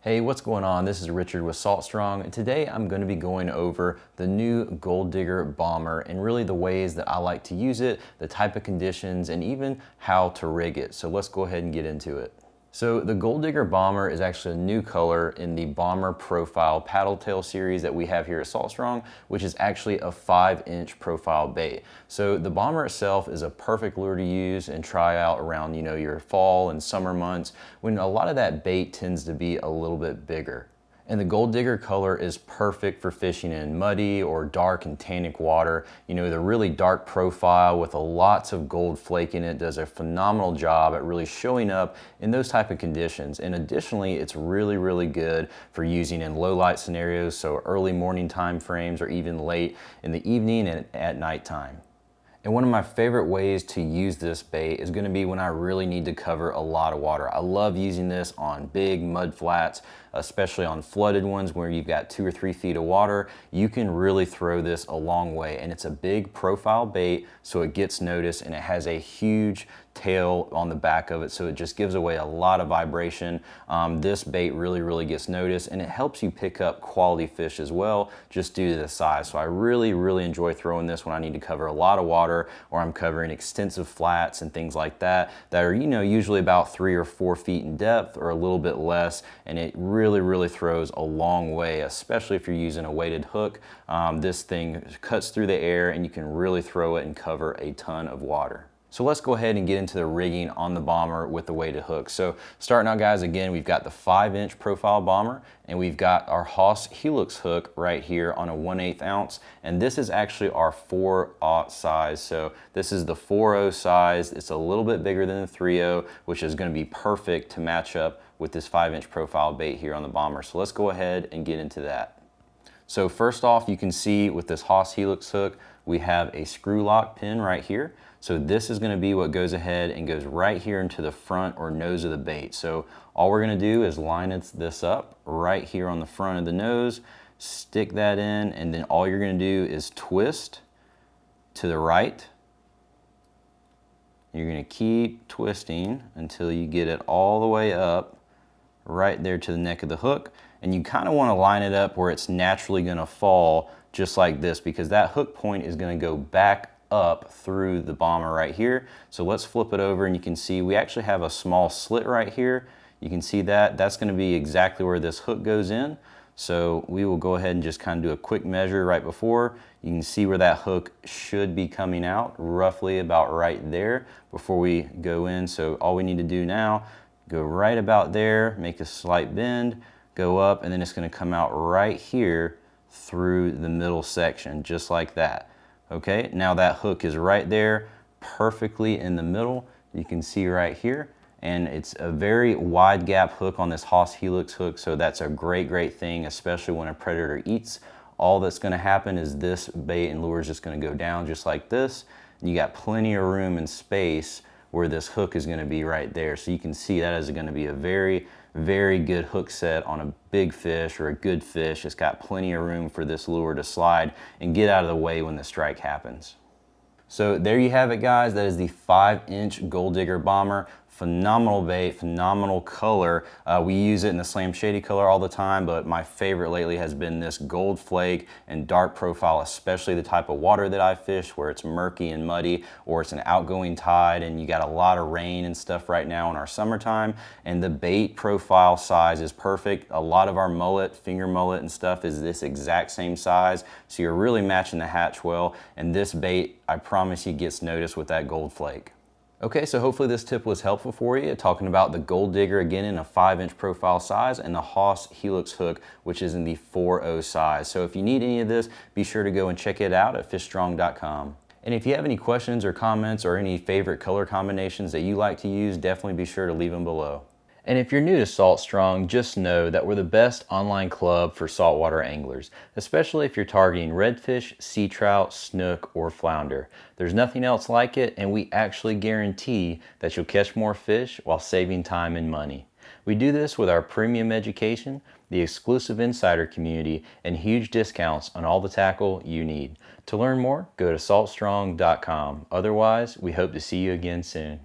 Hey, what's going on? This is Richard with Salt Strong, and today I'm going to be going over the new Gold Digger Bomber and really the ways that I like to use it, the type of conditions, and even how to rig it. So let's go ahead and get into it. So the Gold Digger Bomber is actually a new color in the Bomber Profile Paddle Tail series that we have here at Salt Strong, which is actually a 5-inch profile bait. So the Bomber itself is a perfect lure to use and try out around, your fall and summer months when a lot of that bait tends to be a little bit bigger. And the Gold Digger color is perfect for fishing in muddy or dark and tannic water. The really dark profile with lots of gold flake in it does a phenomenal job at really showing up in those type of conditions. And additionally, it's really, really good for using in low light scenarios, so early morning time frames or even late in the evening and at nighttime. And one of my favorite ways to use this bait is going to be when I really need to cover a lot of water. I love using this on big mud flats, especially on flooded ones where you've got 2 or 3 feet of water. You can really throw this a long way, and it's a big profile bait, so it gets noticed, and it has a huge tail on the back of it, so it just gives away a lot of vibration. This bait really gets noticed, and it helps you pick up quality fish as well, just due to the size. So I really enjoy throwing this when I need to cover a lot of water, or I'm covering extensive flats and things like that are usually about 3 or 4 feet in depth or a little bit less, and it really throws a long way, especially if you're using a weighted hook. This thing cuts through the air, and you can really throw it and cover a ton of water. So let's go ahead and get into the rigging on the Bomber with the weighted hook. So starting out, guys, again, we've got the 5-inch profile Bomber, and we've got our Haas Helix hook right here on a 1/8 ounce, and this is actually our 4/0 size. So this is the 4/0 size. It's a little bit bigger than the 3/0, which is going to be perfect to match up with this 5-inch profile bait here on the Bomber. So let's go ahead and get into that. So first off, you can see with this Haas Helix hook, we have a screw lock pin right here. So this is going to be what goes ahead and goes right here into the front or nose of the bait. So all we're going to do is line this up right here on the front of the nose, stick that in, and then all you're going to do is twist to the right. You're going to keep twisting until you get it all the way up right there to the neck of the hook, and you kind of want to line it up where it's naturally going to fall just like this, because that hook point is going to go back up through the Bomber right here. So let's flip it over, and you can see we actually have a small slit right here. You can see that that's going to be exactly where this hook goes in. So we will go ahead and just kind of do a quick measure right before. You can see where that hook should be coming out, roughly about right there before we go in. So all we need to do now, go right about there, make a slight bend, go up, and then it's going to come out right here through the middle section, just like that. Okay, now that hook is right there, perfectly in the middle. You can see right here, and it's a very wide gap hook on this Haas Helix hook, so that's a great thing, especially when a predator eats. All that's going to happen is this bait and lure is just going to go down just like this, and you got plenty of room and space where this hook is going to be right there. So you can see that is going to be a very good hook set on a big fish or a good fish. It's got plenty of room for this lure to slide and get out of the way when the strike happens. So there you have it, guys. That is the 5-inch Gold Digger Bomber. Phenomenal bait, phenomenal color. We use it in the Slam Shady color all the time, but my favorite lately has been this gold flake and dark profile, especially the type of water that I fish where it's murky and muddy, or it's an outgoing tide and you got a lot of rain and stuff right now in our summertime. And the bait profile size is perfect. A lot of our mullet, finger mullet and stuff is this exact same size. So you're really matching the hatch well. And this bait, I promise you, gets noticed with that gold flake. Okay, so hopefully this tip was helpful for you, talking about the Gold Digger again in a 5-inch profile size, and the Haas Helix hook, which is in the 4/0 size. So if you need any of this, be sure to go and check it out at fishstrong.com. And if you have any questions or comments or any favorite color combinations that you like to use, definitely be sure to leave them below. And if you're new to Salt Strong, just know that we're the best online club for saltwater anglers, especially if you're targeting redfish, sea trout, snook, or flounder. There's nothing else like it, and we actually guarantee that you'll catch more fish while saving time and money. We do this with our premium education, the exclusive insider community, and huge discounts on all the tackle you need. To learn more, go to saltstrong.com. Otherwise, we hope to see you again soon.